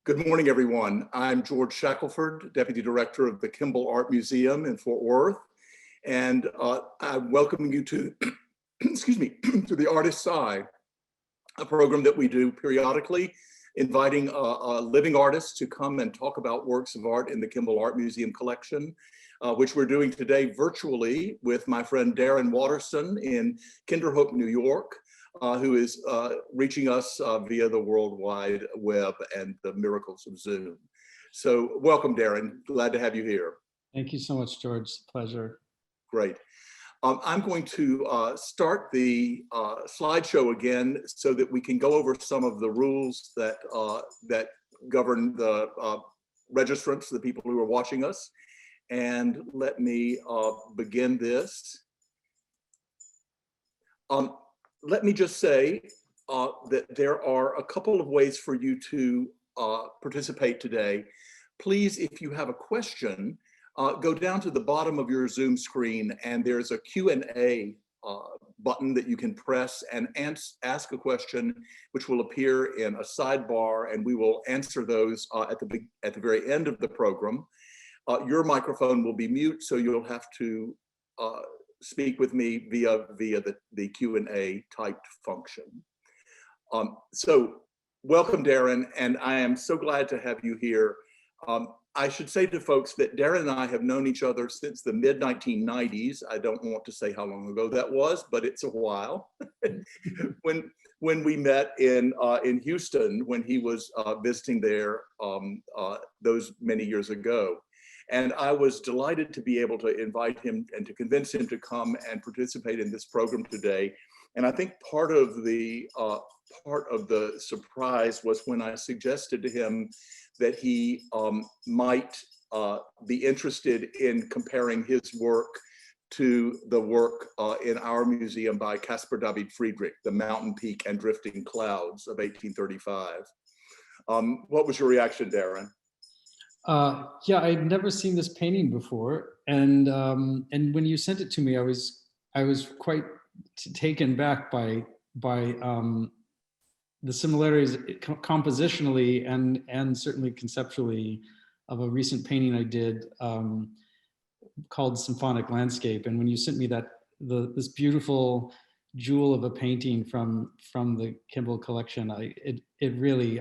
Good morning, everyone. I'm George Shackelford, Deputy Director of the Kimball Art Museum in Fort Worth, and I'm welcoming you to, excuse me, to the Artist's Eye, a program that we do periodically, inviting living artists to come and talk about works of art in the Kimball Art Museum collection, which we're doing today virtually with my friend Darren Waterston in Kinderhook, New York. Who is reaching us via the World Wide Web and the miracles of Zoom. So welcome, Darren. Glad to have you here. Thank you so much, George. Pleasure. Great. I'm going to start the slideshow again so that we can go over some of the rules that, that govern the registrants, the people who are watching us. And let me begin this. Let me just say that there are a couple of ways for you to participate today. Please, if you have a question, go down to the bottom of your Zoom screen and there's a Q&A button that you can press and ask a question, which will appear in a sidebar, and we will answer those at the very end of the program. Your microphone will be mute, so you'll have to speak with me via the Q&A typed function. So welcome, Darren, and I am so glad to have you here. I should say to folks that Darren and I have known each other since the mid-1990s. I don't want to say how long ago that was, but it's a while. when we met in Houston, when he was visiting there those many years ago. And I was delighted to be able to invite him and to convince him to come and participate in this program today. And I think part of the surprise was when I suggested to him that he might be interested in comparing his work to the work in our museum by Caspar David Friedrich, The Mountain Peak and Drifting Clouds of 1835. What was your reaction, Darren? Yeah, I'd never seen this painting before, and when you sent it to me, I was quite taken back by the similarities compositionally and certainly conceptually of a recent painting I did called Symphonic Landscape. And when you sent me this beautiful jewel of a painting from the Kimball collection, I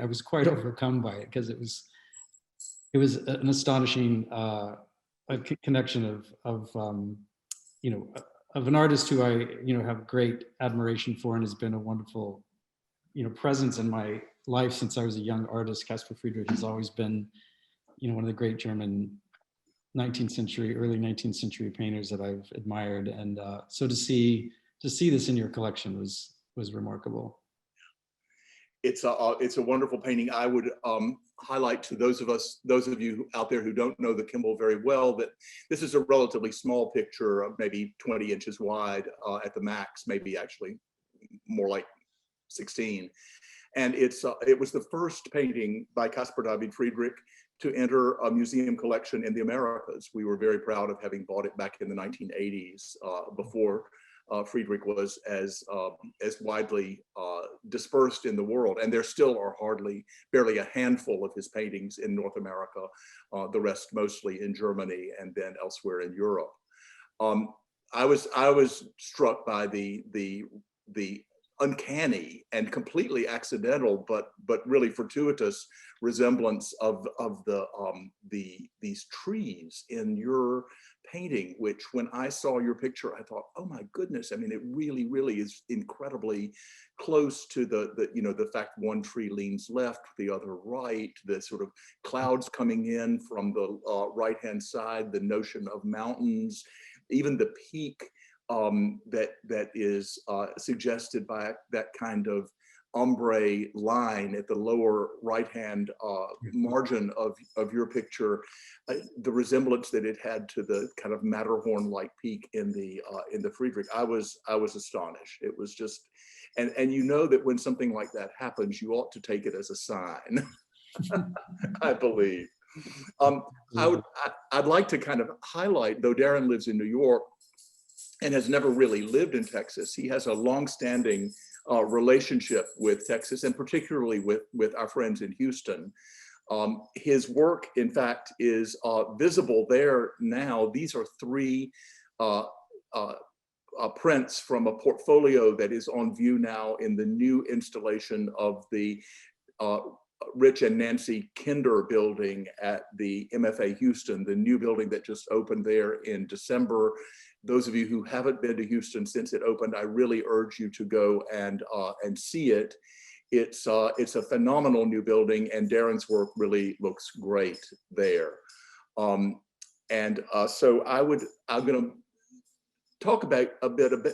was quite overcome by it, because it was an astonishing connection of an artist who I have great admiration for and has been a wonderful presence in my life since I was a young artist. Caspar Friedrich has always been one of the great German early 19th century painters that I've admired, and so to see this in your collection was remarkable. It's a wonderful painting. I would highlight to those of you out there who don't know the Kimball very well, that this is a relatively small picture of maybe 20 inches wide at the max, maybe actually more like 16. And it was the first painting by Caspar David Friedrich to enter a museum collection in the Americas. We were very proud of having bought it back in the 1980s, before Friedrich was as widely dispersed in the world, and there still are barely a handful of his paintings in North America, the rest mostly in Germany and then elsewhere in Europe. I was struck by the uncanny and completely accidental, but really fortuitous resemblance of these trees in your painting, which when I saw your picture, I thought, oh my goodness, I mean, it really, really is incredibly close to the fact one tree leans left, the other right, the sort of clouds coming in from the right-hand side, the notion of mountains, even the peak that is suggested by that kind of ombre line at the lower right-hand margin of your picture, the resemblance that it had to the kind of Matterhorn-like peak in the Friedrich. I was astonished. It was just, and you know that when something like that happens, you ought to take it as a sign. I believe. I'd like to kind of highlight, though Darren lives in New York and has never really lived in Texas, he has a long-standing relationship with Texas, and particularly with our friends in Houston. His work, in fact, is visible there now. These are three prints from a portfolio that is on view now in the new installation of the Rich and Nancy Kinder building at the MFA Houston, the new building that just opened there in December. Those of you who haven't been to Houston since it opened, I really urge you to go and see it. It's a phenomenal new building, and Darren's work really looks great there. So I'm going to talk about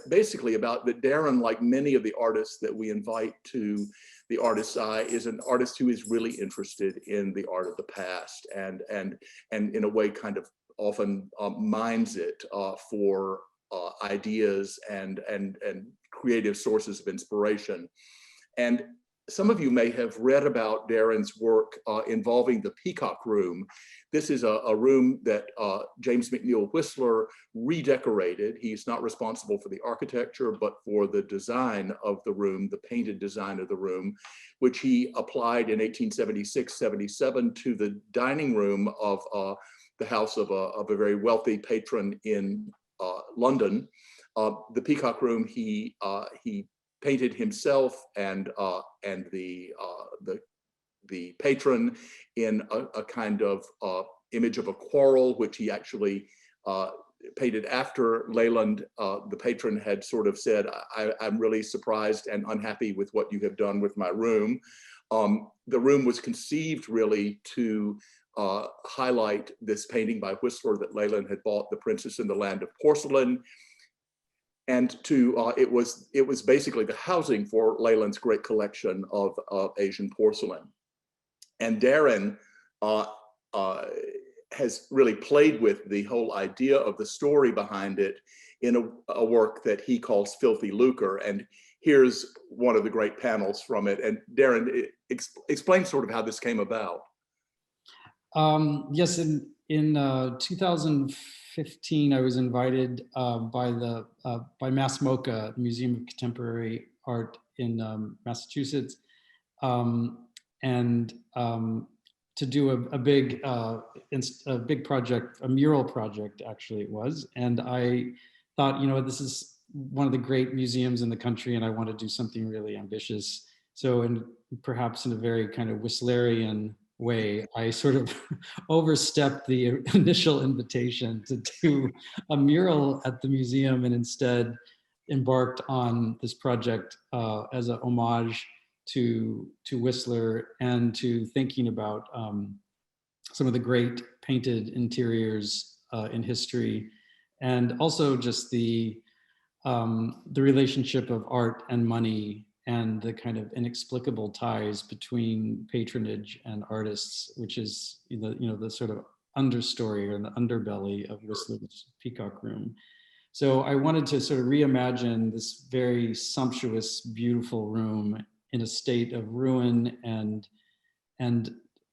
basically about that. Darren, like many of the artists that we invite to the Artist's Eye, is an artist who is really interested in the art of the past, and in a way kind of often mines it for ideas and creative sources of inspiration. And some of you may have read about Darren's work involving the Peacock Room. This is a room that James McNeill Whistler redecorated. He's not responsible for the architecture, but for the design of the room, the painted design of the room, which he applied in 1876-77 to the dining room of the house of a very wealthy patron in London. The Peacock Room he painted himself and the patron in a kind of image of a quarrel, which he actually painted after Leyland, the patron, had sort of said, I'm really surprised and unhappy with what you have done with my room. The room was conceived really to highlight this painting by Whistler that Leyland had bought, The Princess in the Land of Porcelain. And it was basically the housing for Leyland's great collection of Asian porcelain. And Darren has really played with the whole idea of the story behind it in a work that he calls Filthy Lucre. And here's one of the great panels from it. And Darren, explain sort of how this came about. Yes, in 2015, I was invited by Mass MoCA, Museum of Contemporary Art in Massachusetts, and to do a big project, a mural project, actually it was. And I thought, this is one of the great museums in the country, and I want to do something really ambitious. So, perhaps in a very kind of Whistlerian way, I sort of overstepped the initial invitation to do a mural at the museum, and instead embarked on this project as a homage to Whistler and to thinking about some of the great painted interiors in history, and also just the relationship of art and money, and the kind of inexplicable ties between patronage and artists, which is the sort of understory or the underbelly of Whistler's Peacock Room. So I wanted to sort of reimagine this very sumptuous, beautiful room in a state of ruin, and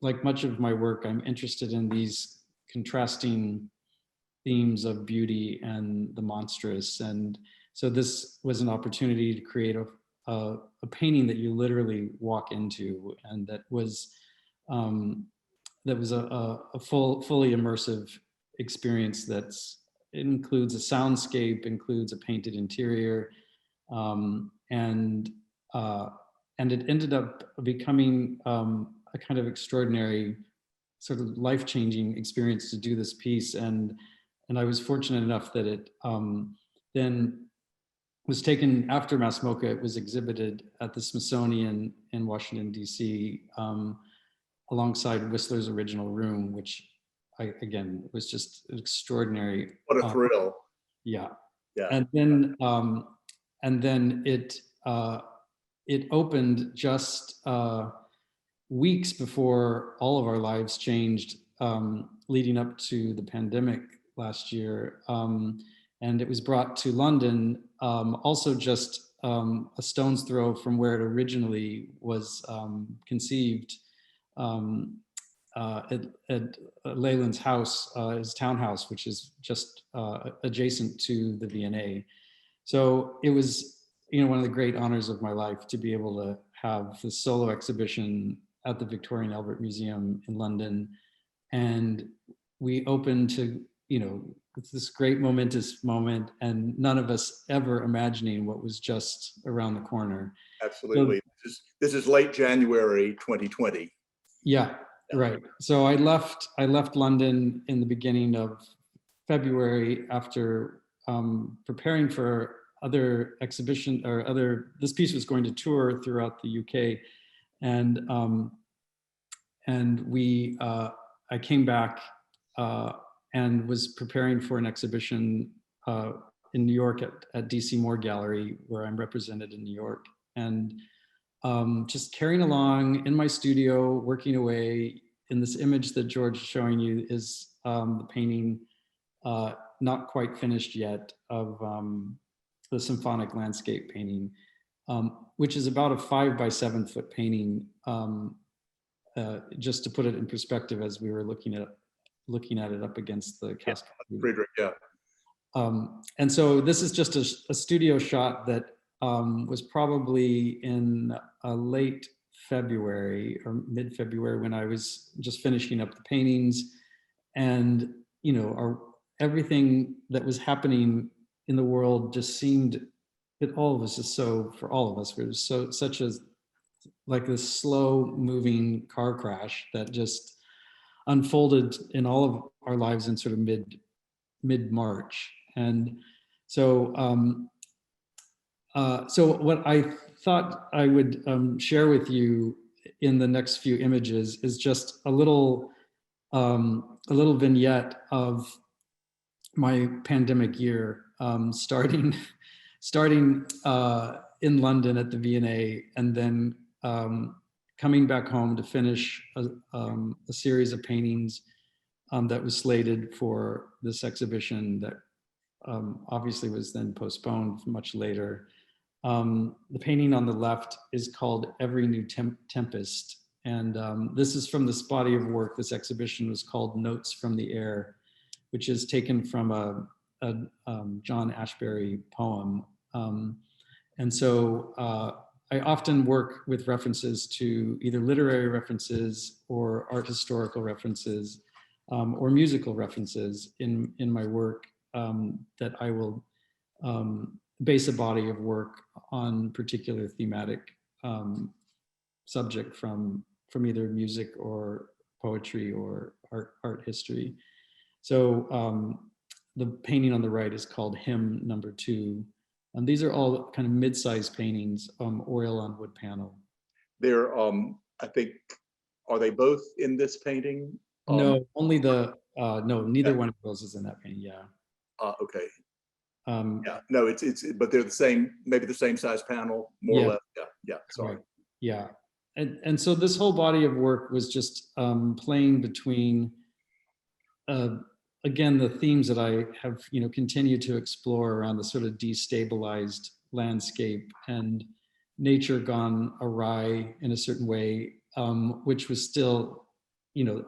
like much of my work, I'm interested in these contrasting themes of beauty and the monstrous. And so this was an opportunity to create a painting that you literally walk into, and that was a fully immersive experience. It includes a soundscape, includes a painted interior, and it ended up becoming a kind of extraordinary, sort of life-changing experience to do this piece. And I was fortunate enough that it then was taken after Mass MoCA. It was exhibited at the Smithsonian in Washington, D.C., alongside Whistler's original room, which again was just extraordinary. What a thrill! Yeah. Yeah. And then it opened just weeks before all of our lives changed, leading up to the pandemic last year. And it was brought to London, also just a stone's throw from where it originally was conceived, at Leyland's house, his townhouse, which is just adjacent to the V&A. So it was, one of the great honors of my life to be able to have this solo exhibition at the Victoria and Albert Museum in London. And we opened to, it's this great momentous moment, and none of us ever imagining what was just around the corner. Absolutely. So, this is late January 2020. Yeah, right. So I left London in the beginning of February after preparing for other exhibition or this piece was going to tour throughout the UK. And I came back and was preparing for an exhibition in New York at DC Moore Gallery, where I'm represented in New York. And just carrying along in my studio, working away. In this image that George is showing you is the painting, not quite finished yet, of the symphonic landscape painting, which is about a 5 by 7 foot painting. Just to put it in perspective, as we were looking at it up against the cascade. Friedrich, yeah. And so this is just a studio shot that was probably in late February or mid-February, when I was just finishing up the paintings. And everything that was happening in the world just seemed, for all of us, it was such a, like this slow moving car crash that just unfolded in all of our lives in sort of mid-March. And so what I thought I would share with you in the next few images is just a little vignette of my pandemic year, starting in London at the V&A, and then coming back home to finish a series of paintings that was slated for this exhibition that obviously was then postponed much later. The painting on the left is called Every New Tempest. And this is from this body of work. This exhibition was called Notes from the Air, which is taken from a John Ashbery poem. And so I often work with references to either literary references or art historical references or musical references in my work, that I will base a body of work on particular thematic subject from either music or poetry or art history. So the painting on the right is called Hymn Number 2. And these are all kind of mid-sized paintings, oil on wood panel. They're, I think, are they both in this painting? No, only no, neither one of those is in that painting, yeah. Okay. Yeah, no, but they're the same, maybe the same size panel, more or less. Yeah, sorry. Correct. Yeah, and so this whole body of work was just playing between, again, the themes that I have, continued to explore around the sort of destabilized landscape and nature gone awry in a certain way, which was still,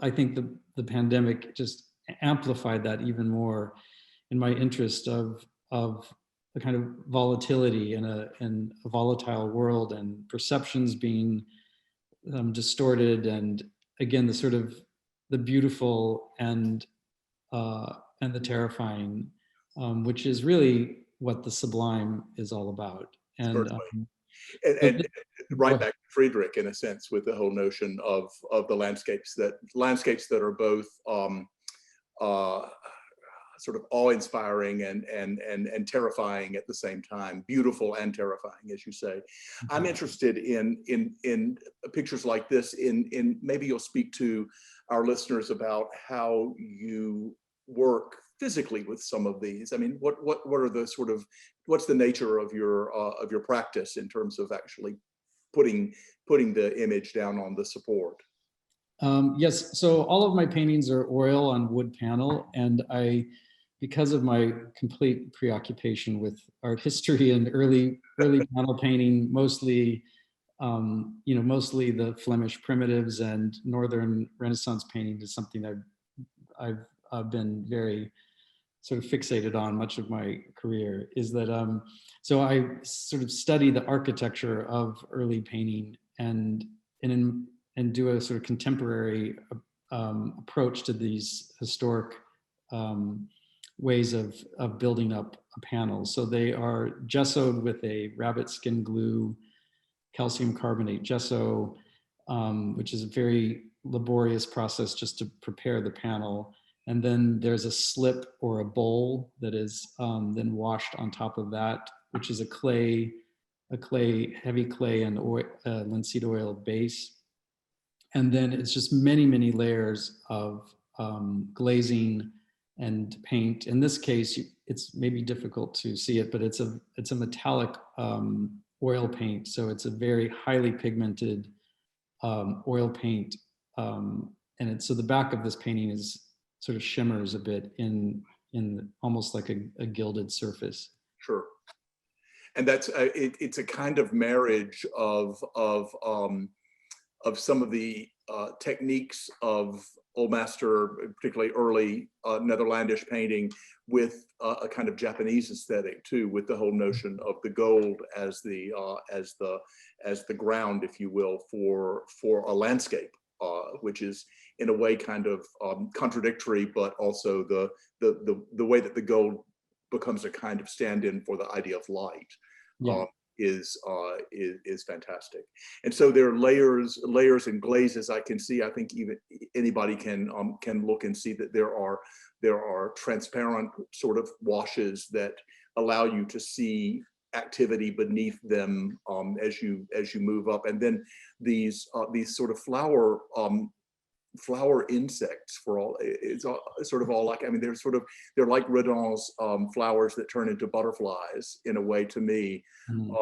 I think the pandemic just amplified that even more in my interest of the kind of volatility in a volatile world, and perceptions being distorted, and again, the sort of the beautiful and the terrifying, which is really what the sublime is all about. And right back to Friedrich, in a sense, with the whole notion of the landscapes that are both sort of awe-inspiring and terrifying at the same time, beautiful and terrifying, as you say. Mm-hmm. I'm interested in pictures like this. In maybe you'll speak to our listeners about how you work physically with some of these. I mean, what are the sort of, what's the nature of your practice in terms of actually putting the image down on the support? Yes, so all of my paintings are oil on wood panel, and because of my complete preoccupation with art history and early panel painting, mostly the Flemish primitives and Northern Renaissance painting is something I've been very sort of fixated on much of my career. Is that so I sort of study the architecture of early painting, and in do a sort of contemporary approach to these historic ways of building up a panel. So they are gessoed with a rabbit skin glue, calcium carbonate gesso, which is a very laborious process just to prepare the panel. And then there's a slip or a bowl that is then washed on top of that, which is a heavy clay and oil, linseed oil base. And then it's just many, many layers of glazing and paint. In this case, it's maybe difficult to see it, but it's a metallic oil paint. So it's a very highly pigmented oil paint. And so the back of this painting is sort of shimmers a bit in almost like a gilded surface. Sure. And that's it's a kind of marriage of some of the techniques of Old Master, particularly early Netherlandish painting, with a kind of Japanese aesthetic too, with the whole notion of the gold as the ground, if you will, for a landscape, which is in a way kind of contradictory, but also the way that the gold becomes a kind of stand-in for the idea of light. Yeah. Is fantastic. And so there are layers and glazes. I can see, I think even anybody can look and see that there are transparent sort of washes that allow you to see activity beneath them as you move up. And then these sort of flower insects, for all, it's all, sort of all like, I mean, they're like Redon's flowers that turn into butterflies in a way to me. Mm.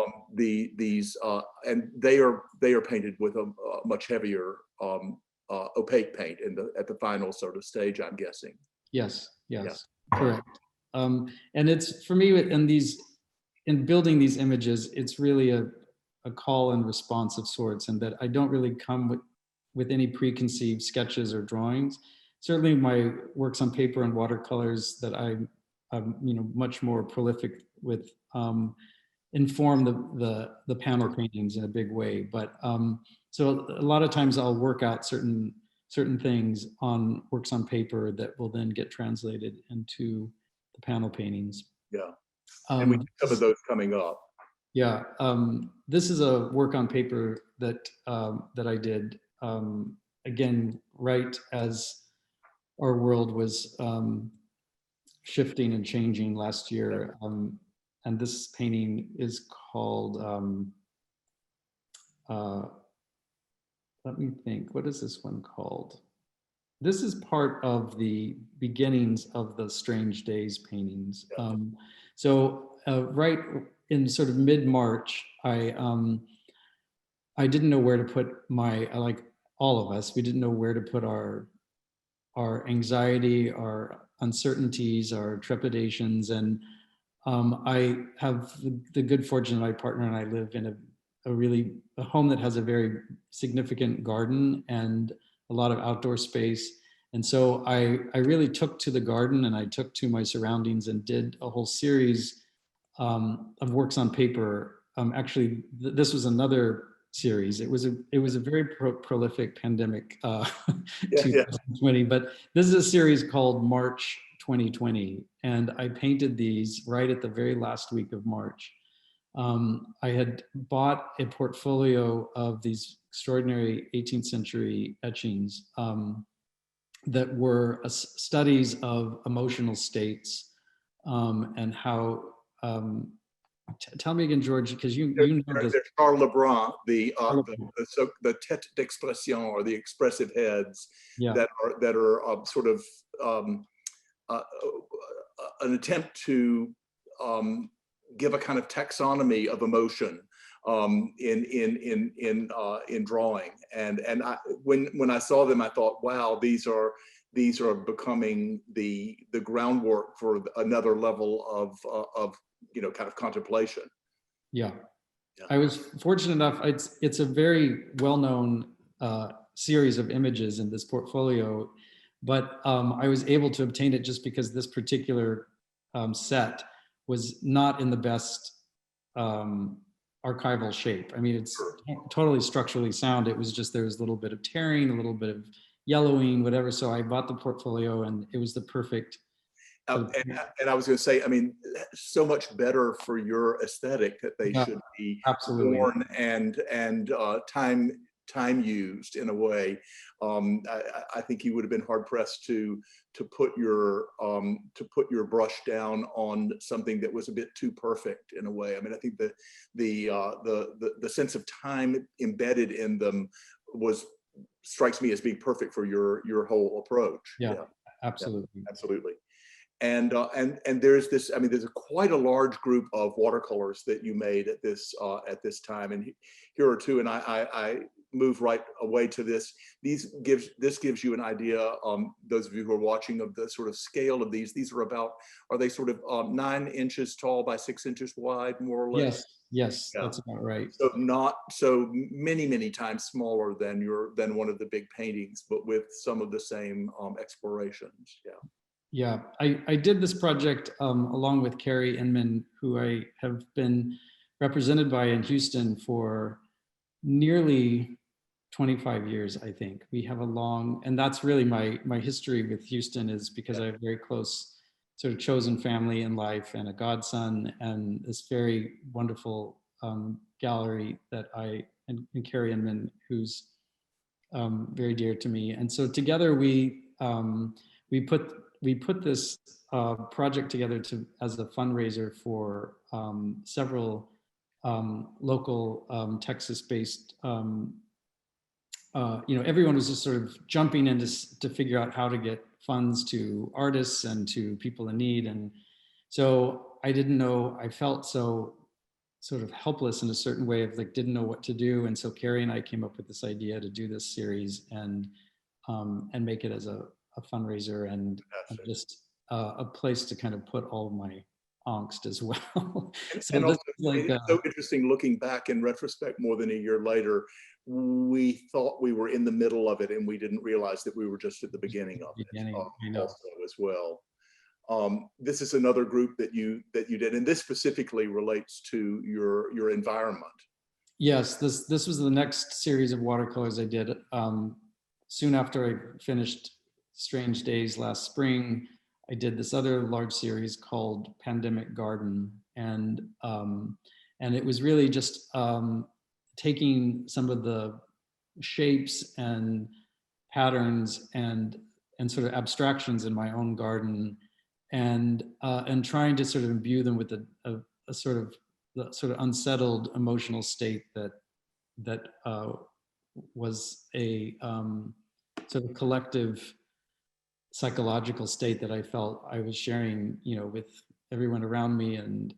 And they are painted with a much heavier opaque paint at the final sort of stage, I'm guessing. Yes, yeah. Correct. And it's, for me, in building these images, it's really a call and response of sorts, and that I don't really come with any preconceived sketches or drawings. Certainly my works on paper and watercolors that I'm much more prolific with inform the panel paintings in a big way. But so a lot of times I'll work out certain things on works on paper that will then get translated into the panel paintings. Yeah, and we have some of those coming up. Yeah, this is a work on paper that I did. Again, right as our world was shifting and changing last year. And this painting is called, let me think, what is this one called? This is part of the beginnings of the Strange Days paintings. Right in sort of mid-March, I didn't know where to put like all of us, we didn't know where to put our anxiety, our uncertainties, our trepidations. And I have the good fortune that my partner and I live in a home that has a very significant garden and a lot of outdoor space. And so I really took to the garden, and I took to my surroundings and did a whole series of works on paper. Actually, this was another series. It was a very prolific pandemic 2020, but this is a series called March 2020, and I painted these right at the very last week of March. I had bought a portfolio of these extraordinary 18th century etchings that were studies of emotional states and how tell me again, George, because you know this. There's Charles Lebrun, the tête d'expression, or the expressive heads, that are sort of an attempt to give a kind of taxonomy of emotion in drawing. And when I saw them, I thought, wow, these are becoming the groundwork for another level of kind of contemplation. Yeah. I was fortunate enough, it's a very well-known series of images in this portfolio, but I was able to obtain it just because this particular set was not in the best archival shape. I mean, it's Sure. totally structurally sound. It was just, there was a little bit of tearing, a little bit of yellowing, whatever. So I bought the portfolio, and it was the perfect. And I was going to say, I mean, so much better for your aesthetic that they Yeah, should be absolutely. worn and time used in a way. I think you would have been hard pressed to put your brush down on something that was a bit too perfect in a way. I mean, I think the sense of time embedded in them strikes me as being perfect for your whole approach. Yeah, Yeah, absolutely. absolutely. And there's this, I mean, there's quite a large group of watercolors that you made at this time, and here are two, and I move right away to this. This gives you an idea, those of you who are watching, of the sort of scale of these. These are they sort of 9 inches tall by 6 inches wide, more or less? Yes, Yeah. that's about right. So not so many times smaller than one of the big paintings, but with some of the same explorations. Yeah. Yeah, I did this project along with Carrie Inman, who I have been represented by in Houston for nearly 25 years, I think. We have a long, and that's really my history with Houston, is because I have a very close sort of chosen family in life, and a godson, and this very wonderful gallery that and Carrie Inman, who's very dear to me. And so together we put this project together as a fundraiser for several local Texas-based. Everyone was just sort of jumping in to figure out how to get funds to artists and to people in need. And so I didn't know. I felt so sort of helpless in a certain way, of like, didn't know what to do. And so Carrie and I came up with this idea to do this series and make it as a fundraiser and just a place to kind of put all of my angst as well. So And this also, is like it's so interesting looking back in retrospect more than a year later. We thought we were in the middle of it, and we didn't realize that we were just at the beginning of it also as well. This is another group that you did, and this specifically relates to your environment. Yes, this was the next series of watercolors I did. Soon after I finished Strange Days last spring, I did this other large series called Pandemic Garden, and it was really just taking some of the shapes and patterns and sort of abstractions in my own garden, and trying to sort of imbue them with a sort of the sort of unsettled emotional state that was a sort of collective psychological state that I felt I was sharing, with everyone around me, and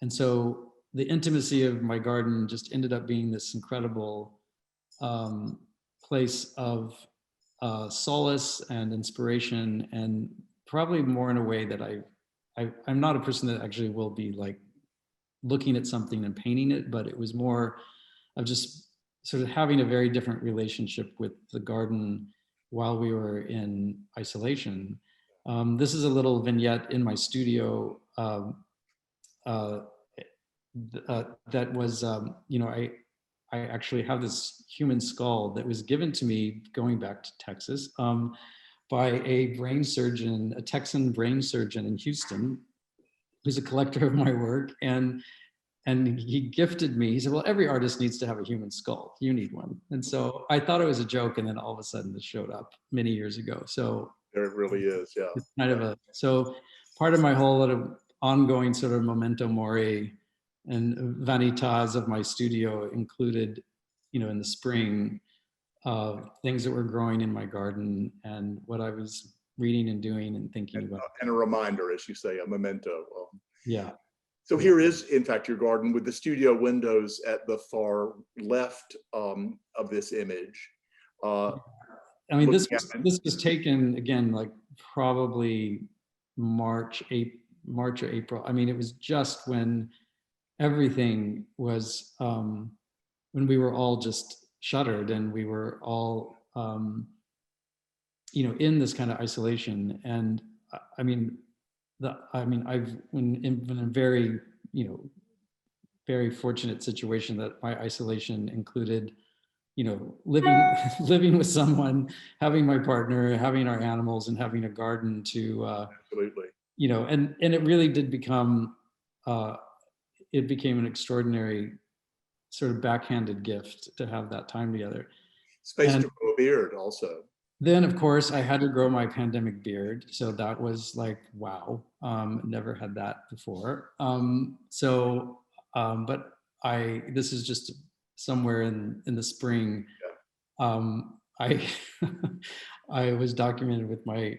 so the intimacy of my garden just ended up being this incredible place of solace and inspiration, and probably more in a way that I'm not a person that actually will be like looking at something and painting it, but it was more of just sort of having a very different relationship with the garden while we were in isolation. This is a little vignette in my studio that was, I actually have this human skull that was given to me going back to Texas by a brain surgeon, a Texan brain surgeon in Houston, who's a collector of my work. And he gifted me, he said, well, every artist needs to have a human skull. You need one. And so I thought it was a joke. And then all of a sudden it showed up many years ago. So there it really is. Yeah. It's kind of so part of my whole ongoing sort of memento mori and vanitas of my studio included, in the spring, things that were growing in my garden and what I was reading and doing and thinking about. And a reminder, as you say, a memento. Yeah. So here is, in fact, your garden with the studio windows at the far left of this image. I mean, this was taken again, like probably March or April. I mean, it was just when everything was, when we were all just shuttered and we were all, in this kind of isolation. And I mean, I've been in a very, very fortunate situation that my isolation included, living living with someone, having my partner, having our animals, and having a garden to, Absolutely. and it really did become, it became an extraordinary sort of backhanded gift to have that time together. Space And to grow a beard also. then, of course, I had to grow my pandemic beard. So that was like, wow, never had that before. But this is just somewhere in the spring. I I was documented with my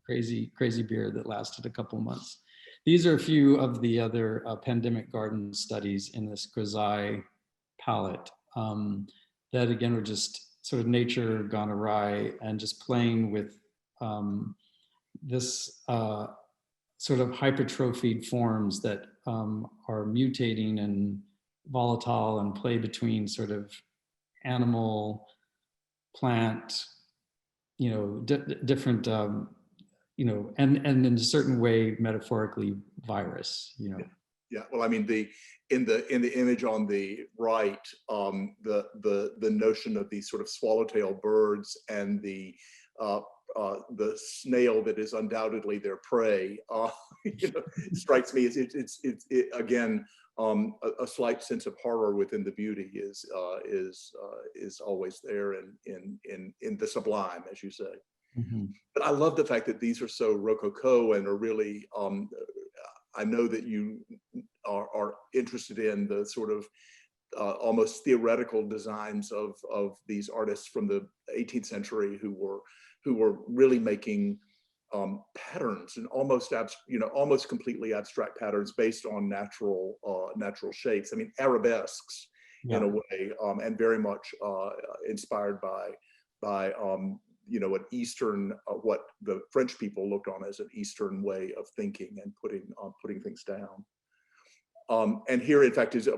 crazy beard that lasted a couple of months. These are a few of the other pandemic garden studies in this grisaille palette, that again were just sort of nature gone awry and just playing with this sort of hypertrophied forms that are mutating and volatile and play between sort of animal, plant, different, and in a certain way, metaphorically, virus. Yeah. Well, I mean, in the image on the right, the notion of these sort of swallowtail birds and the snail that is undoubtedly their prey, strikes me as it again, a slight sense of horror within the beauty is always there in the sublime, as you say. Mm-hmm. But I love the fact that these are so rococo and are really, I know that you are interested in the sort of almost theoretical designs of these artists from the 18th century who were really making patterns and almost completely abstract patterns based on natural shapes. I mean, arabesques, yeah, in a way, and very much inspired by an Eastern, what the French people looked on as an Eastern way of thinking and putting things down. And here, in fact, is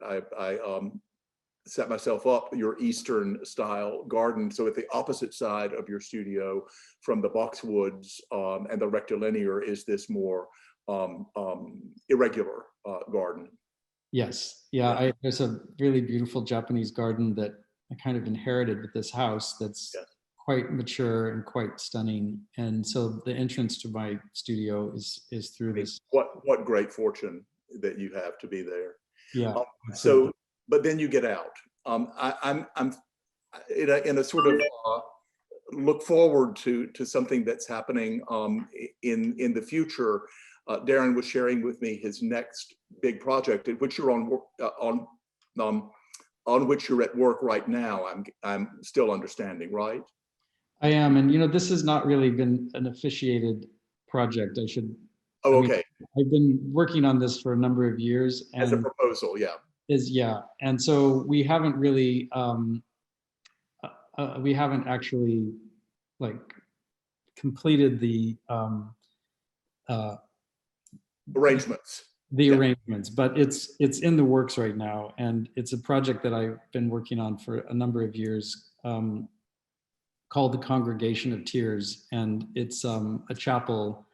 I set myself up your Eastern style garden. So at the opposite side of your studio from the boxwoods and the rectilinear is this more irregular garden. Yes. Yeah. There's a really beautiful Japanese garden that I kind of inherited with this house that's, yes, quite mature and quite stunning. And so the entrance to my studio is through this. What great fortune that you have to be there. Yeah. So, but then you get out. I'm in a sort of look forward to something that's happening in the future. Darren was sharing with me his next big project, which you're on which you're at work right now. I'm still understanding, right? I am, and this has not really been an officiated project. Oh, okay. I've been working on this for a number of years. And as a proposal, yeah. And so we haven't really, we haven't actually completed the arrangements. Arrangements, but it's in the works right now, and it's a project that I've been working on for a number of years, called the Congregation of Tears, and it's a chapel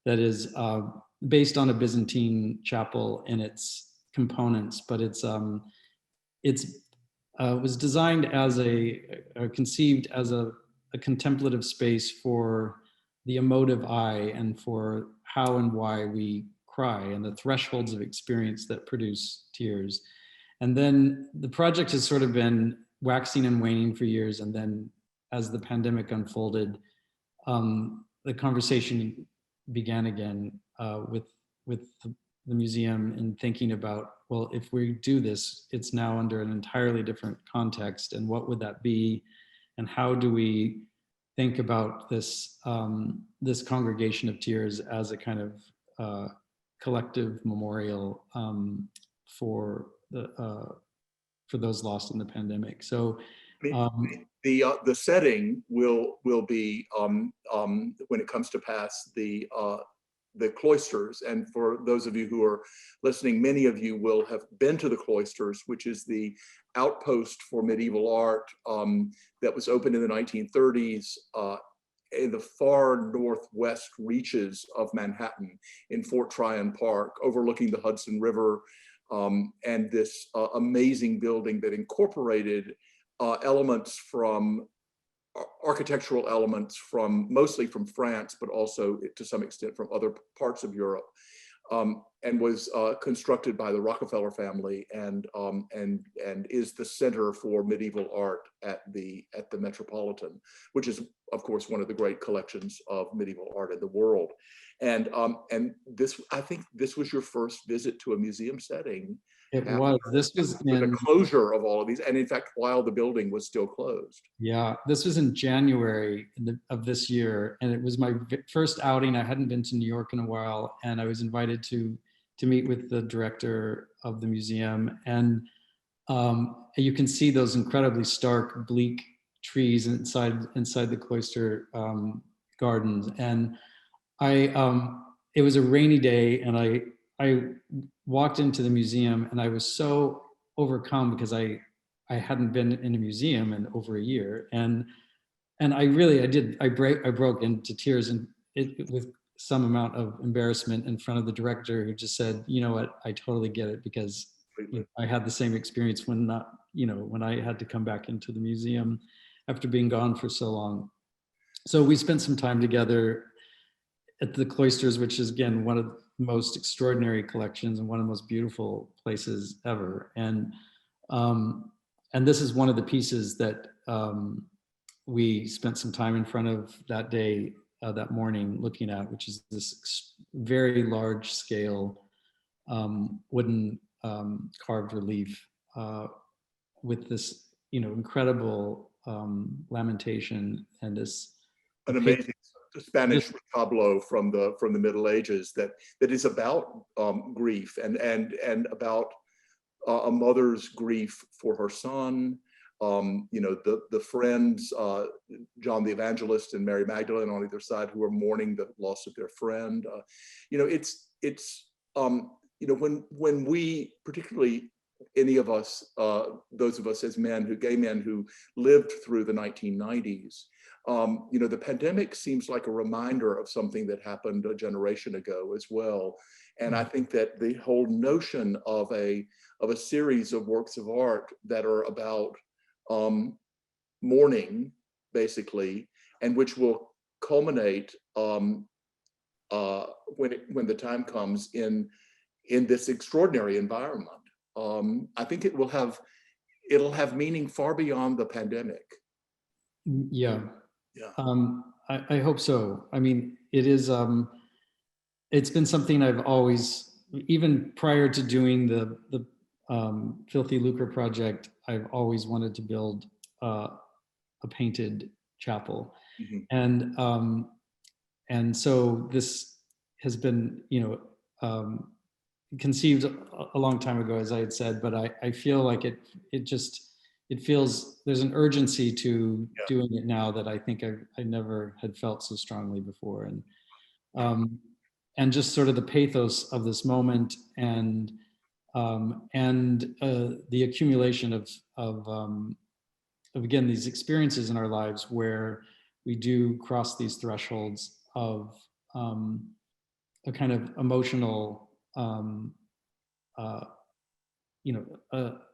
that is based on a Byzantine chapel in its components, but it was designed as conceived as a contemplative space for the emotive eye and for how and why we cry and the thresholds of experience that produce tears. And then the project has sort of been waxing and waning for years, and then as the pandemic unfolded, the conversation began again with the museum and thinking about, well, if we do this, it's now under an entirely different context, and what would that be, and how do we think about this this Congregation of Tears as a kind of collective memorial for those lost in the pandemic. So the setting will be when it comes to pass the cloisters. And for those of you who are listening, many of you will have been to the cloisters, which is the outpost for medieval art that was opened in the 1930s in the far northwest reaches of Manhattan in Fort Tryon Park, overlooking the Hudson River, and this amazing building that incorporated elements from architectural elements from mostly from France, but also to some extent from other parts of Europe, and was constructed by the Rockefeller family, and is the center for medieval art at the Metropolitan, which is of course one of the great collections of medieval art in the world. And this, I think this was your first visit to a museum setting. It was. This was in the in closure of all of these, and in fact, while the building was still closed. Yeah, this was in January of this year, and it was my first outing. I hadn't been to New York in a while, and I was invited to meet with the director of the museum. And you can see those incredibly stark, bleak trees inside the cloister gardens. And it was a rainy day, and I walked into the museum, and I was so overcome because I hadn't been in a museum in over a year, and I broke into tears, and with some amount of embarrassment in front of the director, who just said, "You know what? I totally get it, because I had the same experience when I had to come back into the museum after being gone for so long." So we spent some time together at the cloisters, which is again one of the most extraordinary collections and one of the most beautiful places ever. And this is one of the pieces that we spent some time in front of that day, that morning, looking at, which is this very large scale wooden carved relief with this, incredible lamentation, and this an amazing Spanish tableau from the Middle Ages that is about grief and about a mother's grief for her son. The friends, John the Evangelist and Mary Magdalene on either side, who are mourning the loss of their friend. When we, particularly any of us, those of us as gay men who lived through the 1990s, the pandemic seems like a reminder of something that happened a generation ago as well. And I think that the whole notion of a series of works of art that are about mourning, basically, and which will culminate when the time comes in this extraordinary environment. I think it'll have meaning far beyond the pandemic. Yeah. I hope so. I mean, it is. It's been something I've always, even prior to doing the Filthy Lucra project, I've always wanted to build a painted chapel. Mm-hmm. And so this has been, conceived a long time ago, as I had said, but I feel like it feels, there's an urgency to doing it now that I think I never had felt so strongly before. And just sort of the pathos of this moment, and the accumulation of again, these experiences in our lives where we do cross these thresholds of a kind of emotional, an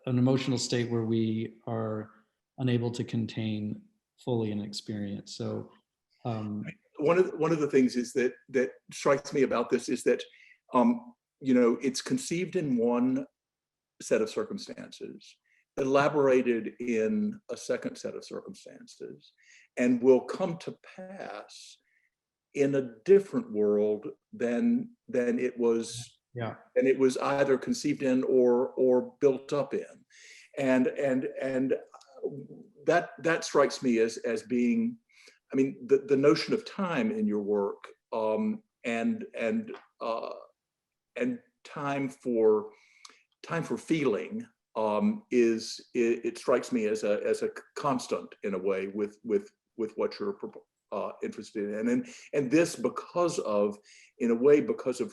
emotional state where we are unable to contain fully an experience. So one of the things is that strikes me about this is that it's conceived in one set of circumstances, elaborated in a second set of circumstances, and will come to pass in a different world than it was. Yeah. And it was either conceived in or built up in, and that strikes me as being, I mean, the notion of time in your work, and time for feeling, it strikes me as a constant in a way with what you're interested in, and this because of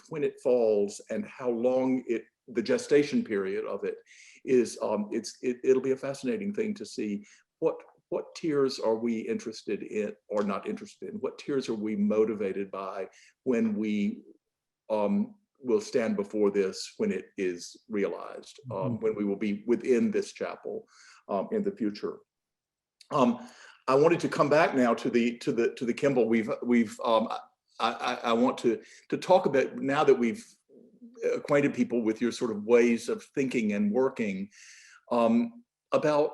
when it falls and how long the gestation period of it is. It'll be a fascinating thing to see what tiers are we interested in or not interested in. What tiers are we motivated by when we will stand before this when it is realized, when we will be within this chapel in the future. I wanted to come back now to the Kimball. I want to talk about, now that we've acquainted people with your sort of ways of thinking and working, about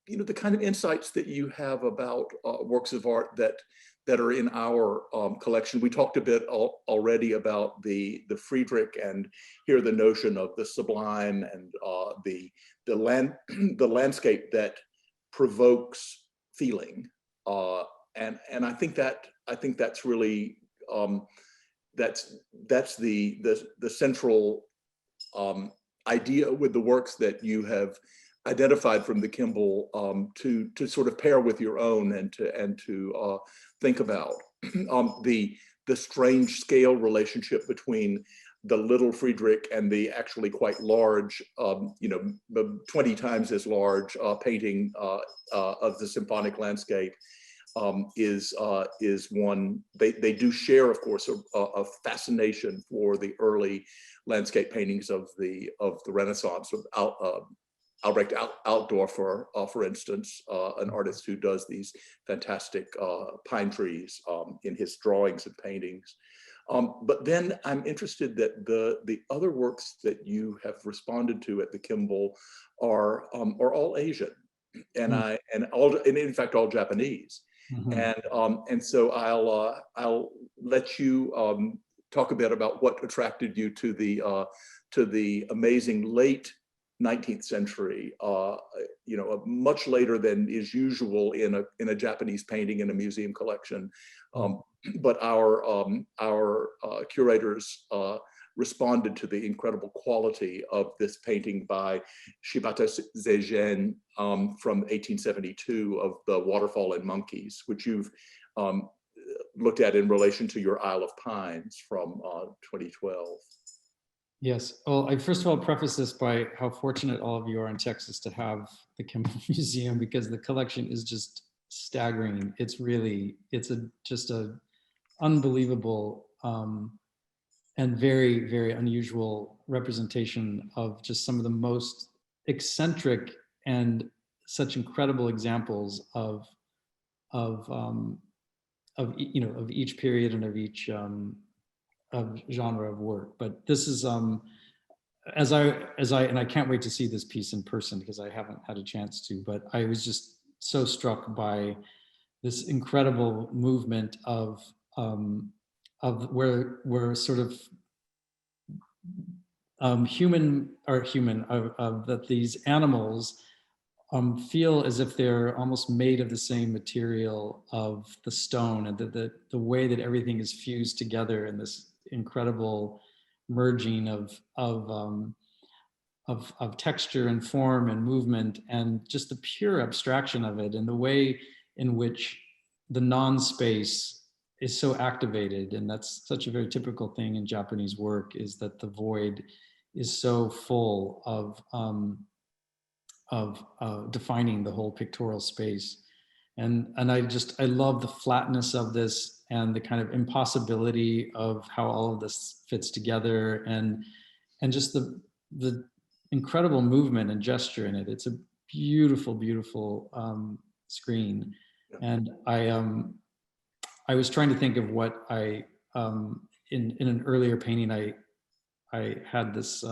the kind of insights that you have about works of art that are in our collection. We talked a bit already about the Friedrich, and here the notion of the sublime and the landscape that provokes feeling, and I think that's really that's the central idea with the works that you have identified from the Kimball, to sort of pair with your own and to think about the strange scale relationship between the little Friedrich and the actually quite large, 20 times as large painting of the symphonic landscape. Is one, they do share, of course, a fascination for the early landscape paintings of the Renaissance, of Albrecht Altdorfer, for instance, an artist who does these fantastic pine trees in his drawings and paintings. But then I'm interested that the other works that you have responded to at the Kimball are all Asian, and in fact all Japanese. And so I'll let you talk a bit about what attracted you to the amazing late 19th century, much later than is usual in a Japanese painting in a museum collection. But our curators responded to the incredible quality of this painting by Shibata Seigen from 1872 of the Waterfall and Monkeys, which you've looked at in relation to your Isle of Pines from 2012. Yes. Well, I first of all preface this by how fortunate all of you are in Texas to have the Kimball Museum, because the collection is just staggering. It's just a unbelievable and very, very unusual representation of just some of the most eccentric and such incredible examples of each period and of each of genre of work. But this is as I can't wait to see this piece in person, because I haven't had a chance to, but I was just so struck by this incredible movement of where sort of that these animals feel as if they're almost made of the same material of the stone, and the way that everything is fused together in this incredible merging of texture and form and movement, and just the pure abstraction of it, and the way in which the non-space is so activated. And that's such a very typical thing in Japanese work, is that the void is so full of defining the whole pictorial space. And I love the flatness of this, and the kind of impossibility of how all of this fits together, and just the incredible movement and gesture in it. It's a beautiful, beautiful screen. And I was trying to think of what I in an earlier painting I had this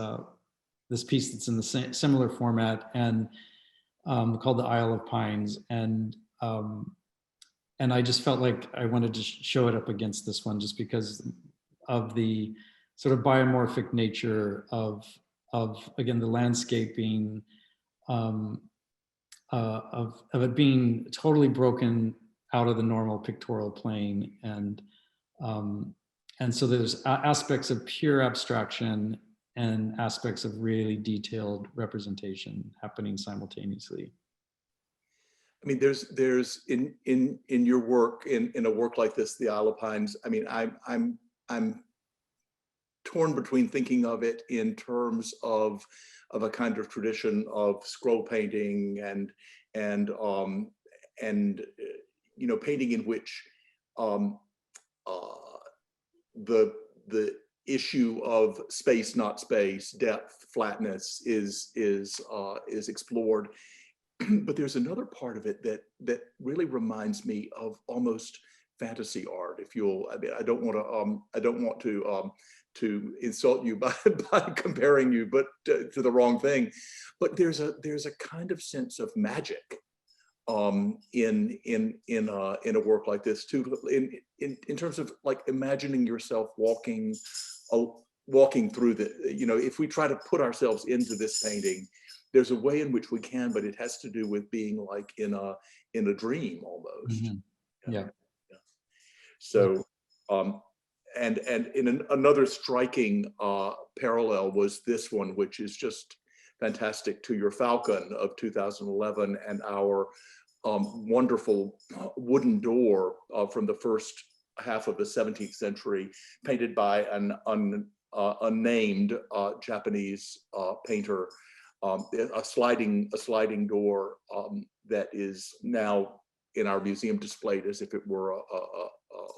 piece that's in the similar format, and called the Isle of Pines, and I just felt like I wanted to show it up against this one, just because of the sort of biomorphic nature of again the landscaping, of it being totally broken out of the normal pictorial plane, and so there's aspects of pure abstraction and aspects of really detailed representation happening simultaneously. I mean, there's in your work, in a work like this, the Isle of Pines, I mean, I'm torn between thinking of it in terms of a kind of tradition of scroll painting and painting in which the issue of space, not space, depth, flatness is explored. But there's another part of it that really reminds me of almost fantasy art. If you'll, I mean, I don't want to insult you by comparing you, but to the wrong thing. But there's a kind of sense of magic in a work like this too, in terms of like imagining yourself walking through the, if we try to put ourselves into this painting, there's a way in which we can, but it has to do with being like in a dream almost. Mm-hmm. Yeah. So and in another striking parallel was this one, which is just fantastic, to your Falcon of 2011 and our wonderful wooden door from the first half of the 17th century, painted by an unnamed Japanese painter, a sliding door that is now in our museum displayed as if it were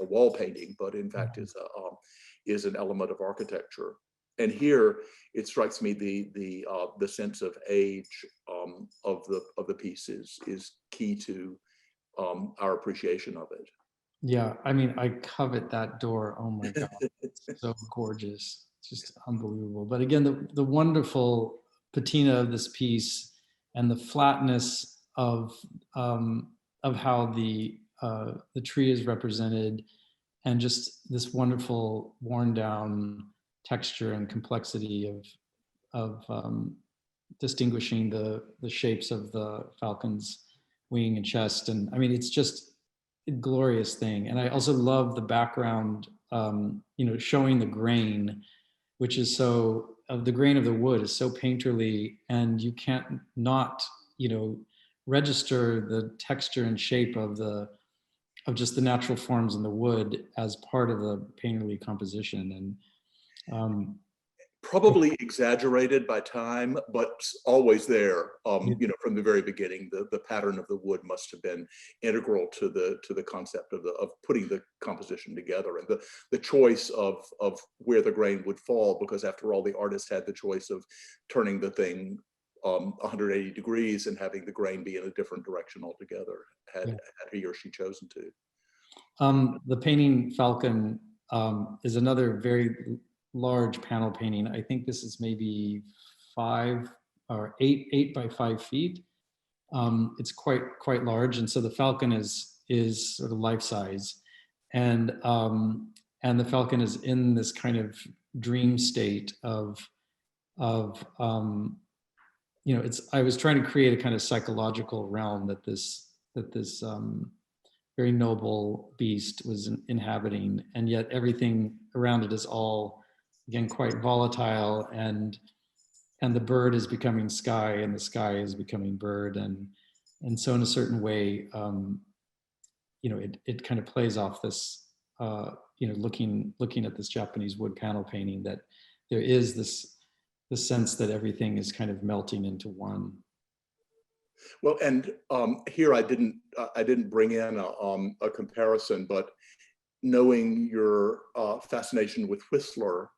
a wall painting, but in fact is an element of architecture. And here it strikes me the sense of age of the piece is key to our appreciation of it. Yeah, I mean, I covet that door. Oh my God, it's so gorgeous, it's just unbelievable. But again, the wonderful patina of this piece and the flatness of how the tree is represented, and just this wonderful worn down texture and complexity of distinguishing the shapes of the falcon's wing and chest. And I mean, it's just a glorious thing. And I also love the background, showing the grain, which is so, the grain of the wood is so painterly, and you can't not, register the texture and shape of just the natural forms in the wood as part of the painterly composition. And probably exaggerated by time, but always there. From the very beginning, the pattern of the wood must have been integral to the concept of putting the composition together, and the choice of where the grain would fall, because after all, the artist had the choice of turning the thing 180 degrees and having the grain be in a different direction altogether, had he or she chosen to. The painting Falcon is another very large panel painting. I think this is maybe 8 by 5 feet. It's quite large, and so the Falcon is sort of life size, and the Falcon is in this kind of dream state of I was trying to create a kind of psychological realm that this very noble beast was inhabiting, and yet everything around it is all, again, quite volatile, and the bird is becoming sky, and the sky is becoming bird, and so in a certain way, it kind of plays off this, looking at this Japanese wood panel painting, that there is this sense that everything is kind of melting into one. Well, and here I didn't bring in a comparison, but knowing your fascination with Whistler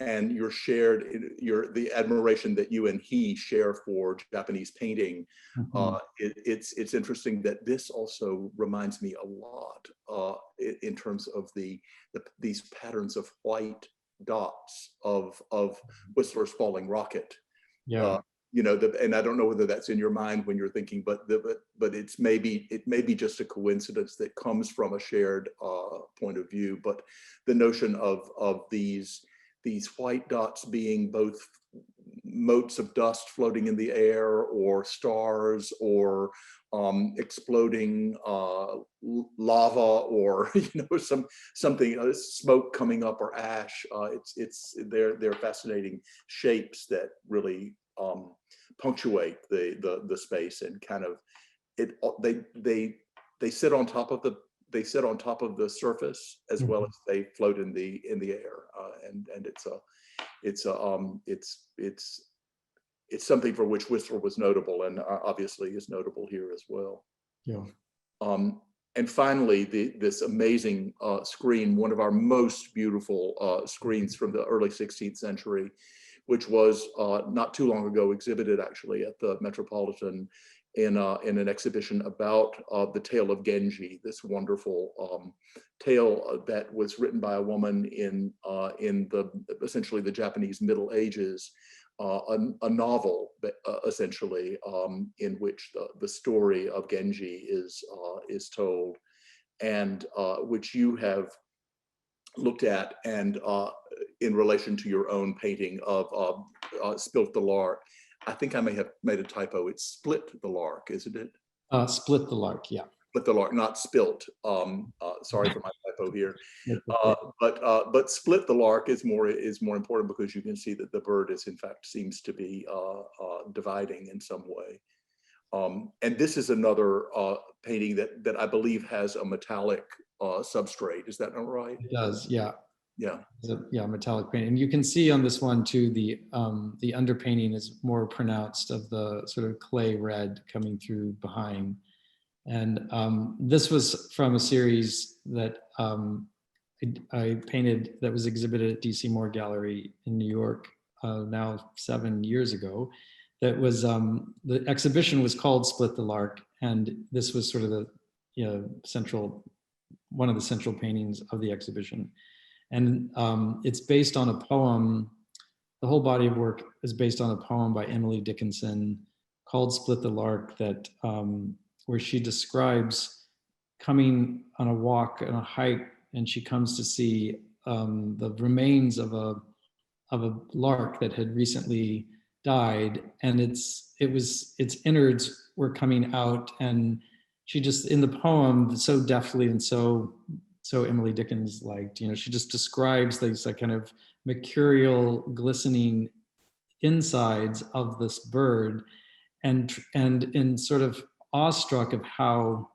and the admiration that you and he share for Japanese painting, it's interesting that this also reminds me a lot in terms of these patterns of white dots of Whistler's Falling Rocket. Yeah. And I don't know whether that's in your mind when you're thinking, but it may be just a coincidence that comes from a shared point of view. But the notion of these white dots being both motes of dust floating in the air, or stars, or exploding lava, or something smoke coming up, or ash. They're fascinating shapes that really punctuate the space, and kind of they sit on top of the surface as well as they float in the air, and it's something for which Whistler was notable, and obviously is notable here as well. Yeah. and finally, this amazing screen, one of our most beautiful screens from the early 16th century, which was not too long ago exhibited actually at the Metropolitan in an exhibition about the tale of Genji, this wonderful tale that was written by a woman in essentially the Japanese Middle Ages, a novel essentially in which the story of Genji is told, and which you have looked at, and in relation to your own painting of Spilt the Lark. I think I may have made a typo. It's Split the Lark, isn't it? Split the Lark, yeah. Split the Lark, not Spilt. Sorry for my typo here. But Split the Lark is more important because you can see that the bird is in fact seems to be dividing in some way. And this is another painting that I believe has a metallic substrate. Is that not right? It does, yeah. Yeah. Yeah, metallic paint. And you can see on this one too, the underpainting is more pronounced of the sort of clay red coming through behind. And this was from a series that I painted that was exhibited at DC Moore Gallery in New York now 7 years ago. That was, the exhibition was called Split the Lark. And this was sort of the one of the central paintings of the exhibition. And it's based on a poem. The whole body of work is based on a poem by Emily Dickinson called Split the Lark, that where she describes coming on a walk and a hike, and she comes to see the remains of a lark that had recently died, and its innards were coming out, and she just, in the poem, so deftly and so Emily Dickens liked, she just describes these like kind of mercurial glistening insides of this bird, and in sort of awestruck of how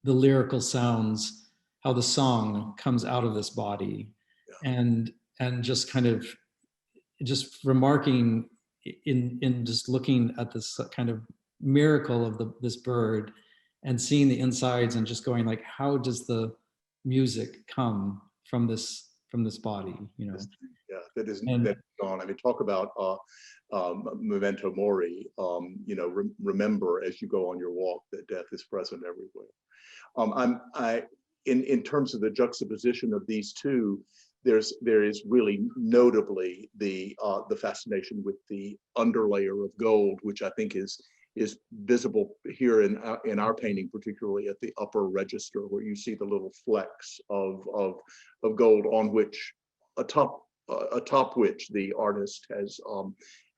the lyrical sounds, how the song comes out of this body, and just kind of just remarking in just looking at this kind of miracle of this bird and seeing the insides and just going like, how does the music come from this body, Yeah, that is gone. I mean, talk about memento mori. Remember as you go on your walk that death is present everywhere. In terms of the juxtaposition of these two, there is really notably the fascination with the underlayer of gold, which I think is visible here in our painting, particularly at the upper register, where you see the little flecks of gold on which atop which the artist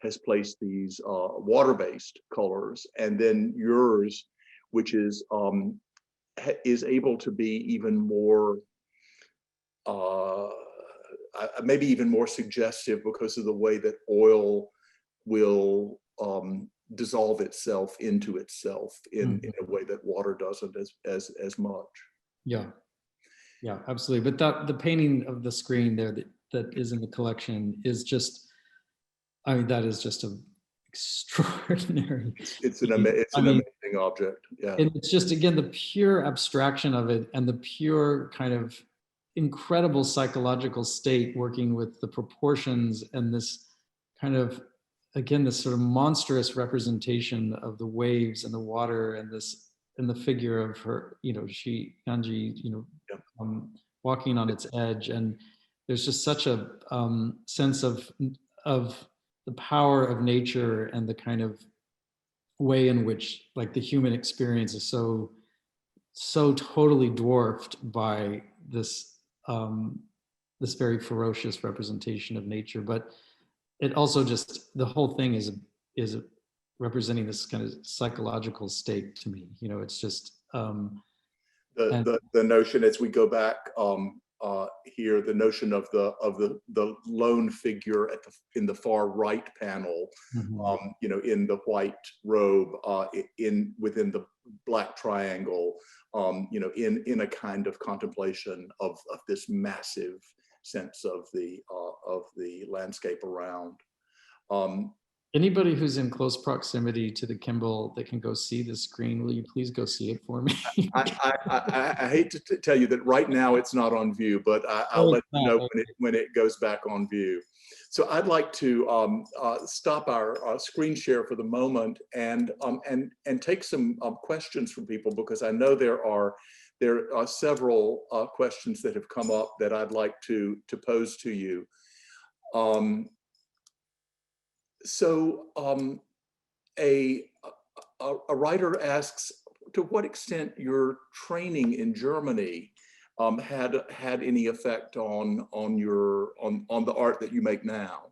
has placed these water-based colors, and then yours, which is able to be even more maybe even more suggestive because of the way that oil will dissolve itself into itself in a way that water doesn't as much. Yeah, absolutely. But the painting of the screen there that is in the collection is just, I mean, that is just an extraordinary. It's an amazing object. Yeah, and it's just, again, the pure abstraction of it and the pure kind of incredible psychological state working with the proportions and this kind of, again, this sort of monstrous representation of the waves and the water and the figure of her, Yanji, walking on its edge. And there's just such a sense of the power of nature and the kind of way in which like the human experience is so totally dwarfed by this very ferocious representation of nature. But it also just, the whole thing is representing this kind of psychological state to me. It's just the notion, as we go back here, the notion of the lone figure in the far right panel, in the white robe, within the black triangle, in a kind of contemplation of this massive sense of the landscape around. Anybody who's in close proximity to the Kimball that can go see the screen, will you please go see it for me? I hate to tell you that right now it's not on view, but I'll Oh, let it's you not. know Okay. when it goes back on view. So I'd like to stop our screen share for the moment and take some questions from people, because I know there are several questions that have come up that I'd like to pose to you. A writer asks, to what extent your training in Germany had any effect on the art that you make now?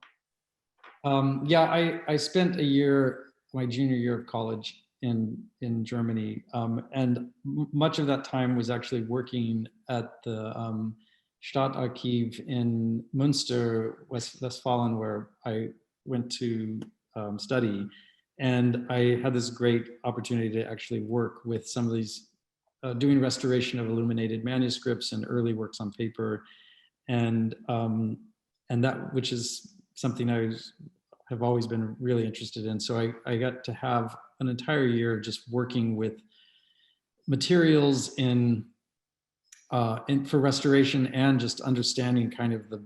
Yeah, I spent a year, my junior year of college in Germany, and much of that time was actually working at the Stadtarchiv in Münster, Westfalen, where I went to study. And I had this great opportunity to actually work with some of these, doing restoration of illuminated manuscripts and early works on paper, and that, which is something have always been really interested in. So I got to have an entire year just working with materials for restoration, and just understanding kind of the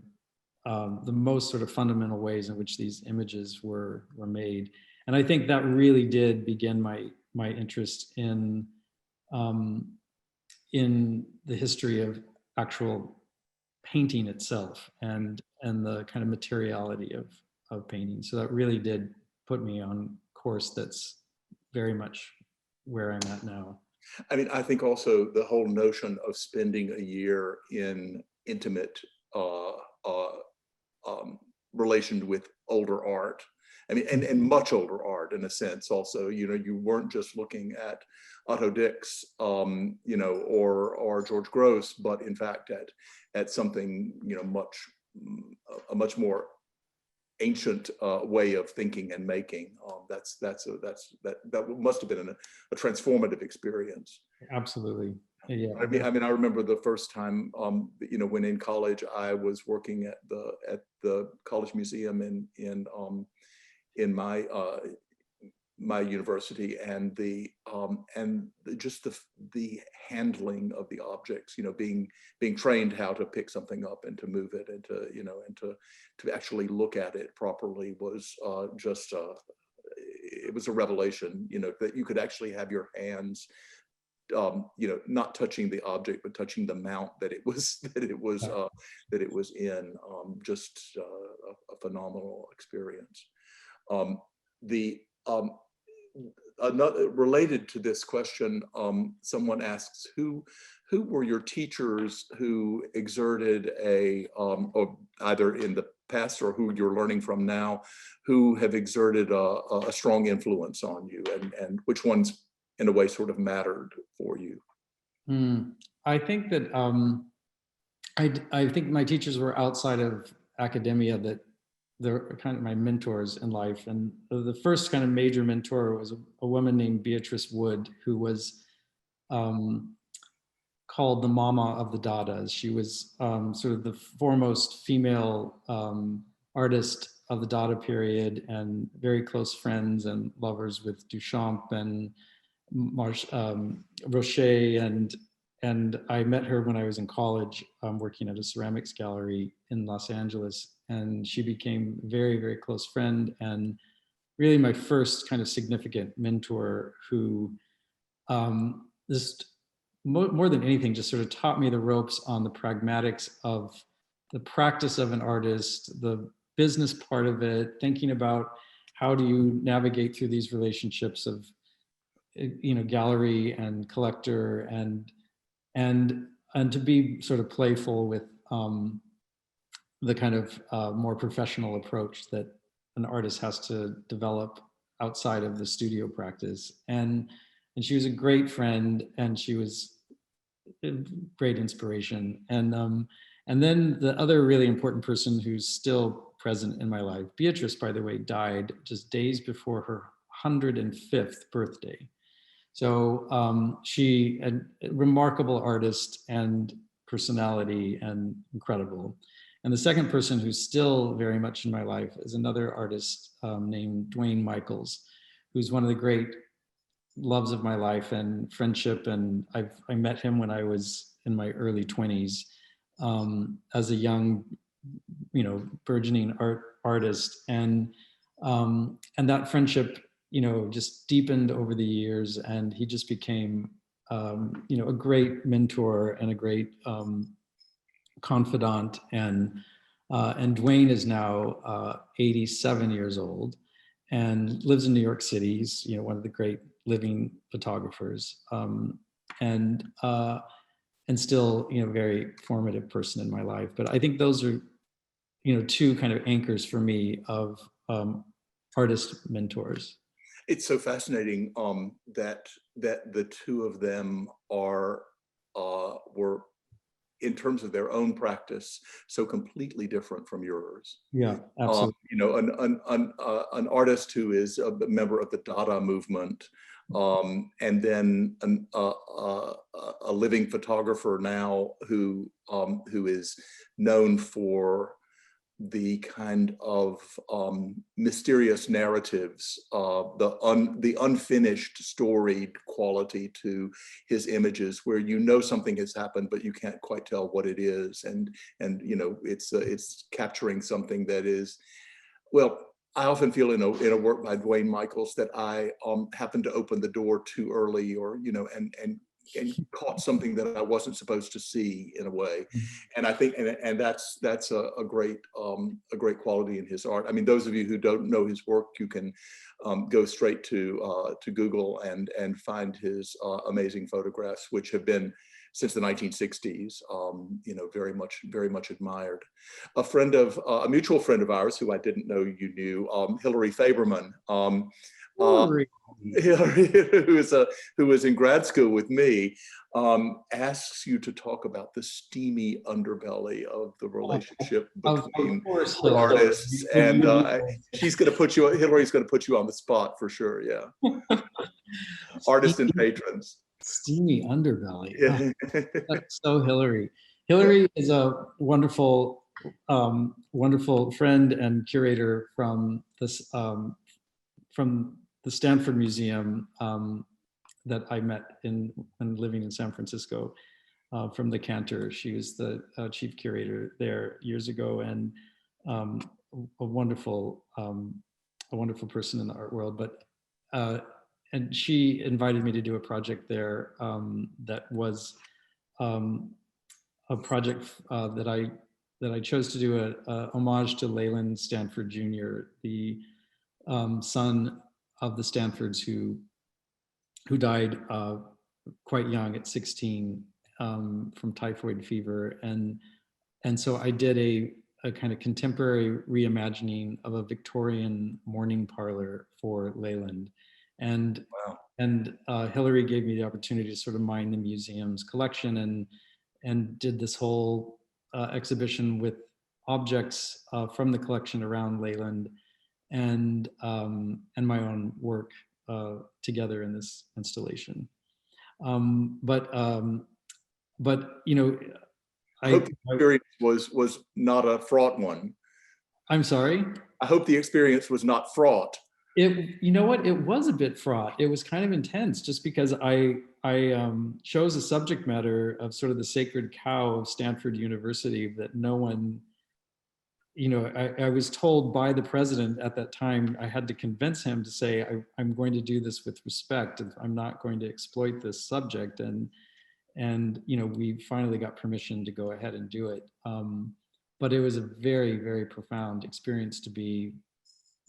most sort of fundamental ways in which these images were made. And I think that really did begin my interest in the history of actual painting itself, and the kind of materiality of painting. So that really did put me on course that's very much where I'm at now. I mean, I think also the whole notion of spending a year in intimate relation with older art, I mean, and much older art in a sense also, you know, you weren't just looking at Otto Dix, you know, or George Gross, but in fact at something, you know, a much more ancient way of thinking and making. That must have been a transformative experience. Absolutely. Yeah. I mean, I remember the first time, you know, when in college, I was working at the college museum in my university, and just the handling of the objects, you know, being trained how to pick something up and to move it, and to, you know, and to actually look at it properly was it was a revelation, you know, that you could actually have your hands, you know, not touching the object, but touching the mount that it was in. Just a phenomenal experience. Another related to this question, someone asks, who were your teachers who exerted or either in the past or who you're learning from now, who have exerted a strong influence on you, and which ones in a way sort of mattered for you? I think that I think my teachers were outside of academia, that they're kind of my mentors in life. And the first kind of major mentor was a woman named Beatrice Wood, who was called the Mama of the Dadas. She was sort of the foremost female artist of the Dada period, and very close friends and lovers with Duchamp and Rocher, and I met her when I was in college, working at a ceramics gallery in Los Angeles, and she became a very, very close friend, and really my first kind of significant mentor, who just more than anything just sort of taught me the ropes on the pragmatics of the practice of an artist, the business part of it, thinking about how do you navigate through these relationships of, you know, gallery and collector, and to be sort of playful with the kind of more professional approach that an artist has to develop outside of the studio practice. And she was a great friend, and she was a great inspiration. And then the other really important person who's still present in my life, Beatrice, by the way, died just days before her 105th birthday. So she, a remarkable artist and personality, and incredible. And the second person who's still very much in my life is another artist named Dwayne Michaels, who's one of the great loves of my life and friendship. And I met him when I was in my early 20s as a young, burgeoning artist. And that friendship, just deepened over the years, and he just became, a great mentor and a great confidant. And Dwayne is now 87 years old and lives in New York City. He's, one of the great living photographers, and still, very formative person in my life. But I think those are, two kind of anchors for me of artist mentors. It's so fascinating that the two of them were, in terms of their own practice, so completely different from yours. Yeah, absolutely. An artist who is a member of the Dada movement, and then a living photographer now who is known for the kind of mysterious narratives, the unfinished storied quality to his images, where something has happened, but you can't quite tell what it is, and it's capturing something that is, well, I often feel in a work by Dwayne Michaels that I happened to open the door too early, or and caught something that I wasn't supposed to see, in a way. And I think, and that's a great quality in his art. I mean, those of you who don't know his work, you can go straight to Google and find his amazing photographs, which have been, since the 1960s, very much admired. A mutual friend of ours, who I didn't know you knew, Hillary Faberman. Hillary, who was in grad school with me, asks you to talk about the steamy underbelly of the relationship between artists, and Hillary's going to put you on the spot for sure. Yeah. Artists and patrons. Steamy underbelly. Oh, that's so Hillary. Hillary is a wonderful, wonderful friend and curator from this, from the Stanford Museum that I met when living in San Francisco, from the Cantor. She was the chief curator there years ago, and a wonderful person in the art world. But and she invited me to do a project there that was a project that I chose to do a homage to Leland Stanford Jr., the son of the Stanfords who died quite young at 16 from typhoid fever. And so I did a kind of contemporary reimagining of a Victorian mourning parlor for Leland. And wow. And Hillary gave me the opportunity to sort of mine the museum's collection, and did this whole exhibition with objects from the collection around Leland, and my own work together in this installation. But I hope the experience was not a fraught one. I'm sorry? I hope the experience was not fraught. You know what? It was a bit fraught. It was kind of intense, just because I chose a subject matter of sort of the sacred cow of Stanford University that no one, I was told by the president at that time. I had to convince him to say, I'm going to do this with respect, and I'm not going to exploit this subject. And we finally got permission to go ahead and do it. But it was a very, very profound experience to be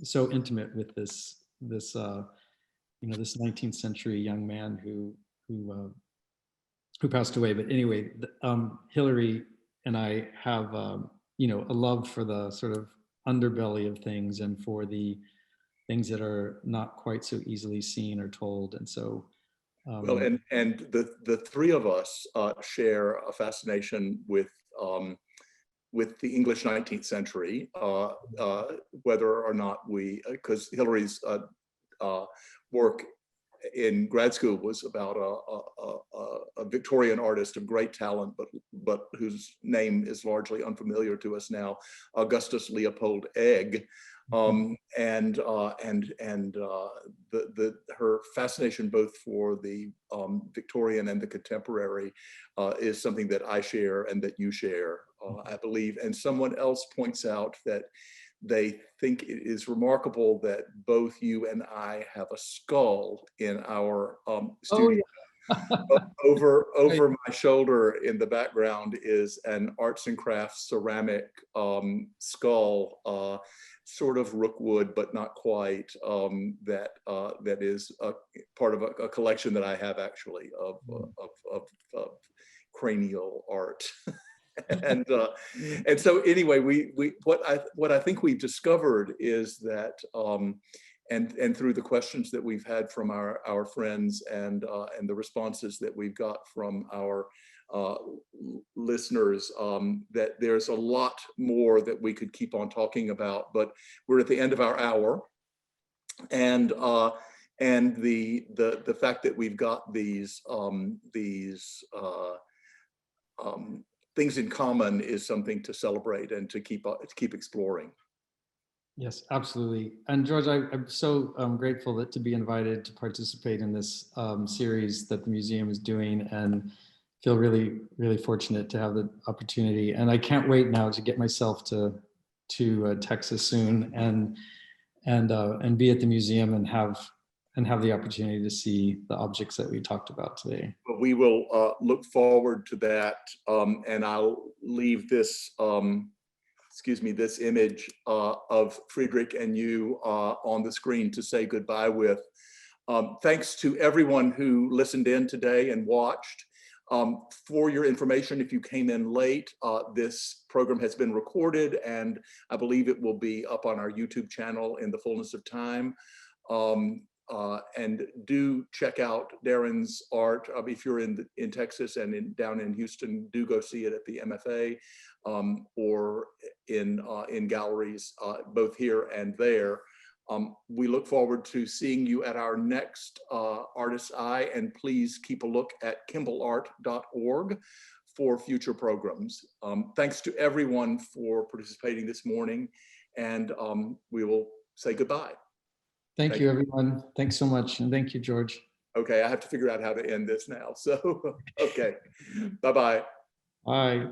so intimate with this 19th century young man who passed away. But anyway, Hillary and I have a love for the sort of underbelly of things, and for the things that are not quite so easily seen or told. And so well, and the three of us share a fascination with the English 19th century, whether or not because Hillary's work in grad school was about a Victorian artist of great talent, but whose name is largely unfamiliar to us now, Augustus Leopold Egg. Her fascination both for the Victorian and the contemporary is something that I share and that you share, I believe. And someone else points out that they think it is remarkable that both you and I have a skull in our studio. Over my shoulder in the background is an arts and crafts ceramic skull, sort of rookwood, but not quite, that is part of a collection that I have actually of cranial art. And so anyway, what I think we've discovered is that, and through the questions that we've had from our friends and the responses that we've got from our listeners, that there's a lot more that we could keep on talking about, but we're at the end of our hour, and the fact that we've got these things in common is something to celebrate and to keep exploring. Yes, absolutely. And George, I'm so grateful to be invited to participate in this series that the museum is doing, and feel really, really fortunate to have the opportunity. And I can't wait now to get myself to Texas soon and be at the museum and have the opportunity to see the objects that we talked about today. But we will look forward to that, and I'll leave this this image of Friedrich and you on the screen to say goodbye with. Thanks to everyone who listened in today and watched. For your information, if you came in late, this program has been recorded, and I believe it will be up on our YouTube channel in the fullness of time. And do check out Darren's art. If you're in Texas and down in Houston, do go see it at the MFA or in galleries, both here and there. We look forward to seeing you at our next Artist's Eye, and please keep a look at kimballart.org for future programs. Thanks to everyone for participating this morning, and we will say goodbye. Thank you, everyone. Thanks so much. And thank you, George. Okay, I have to figure out how to end this now. So, okay, bye-bye. Bye.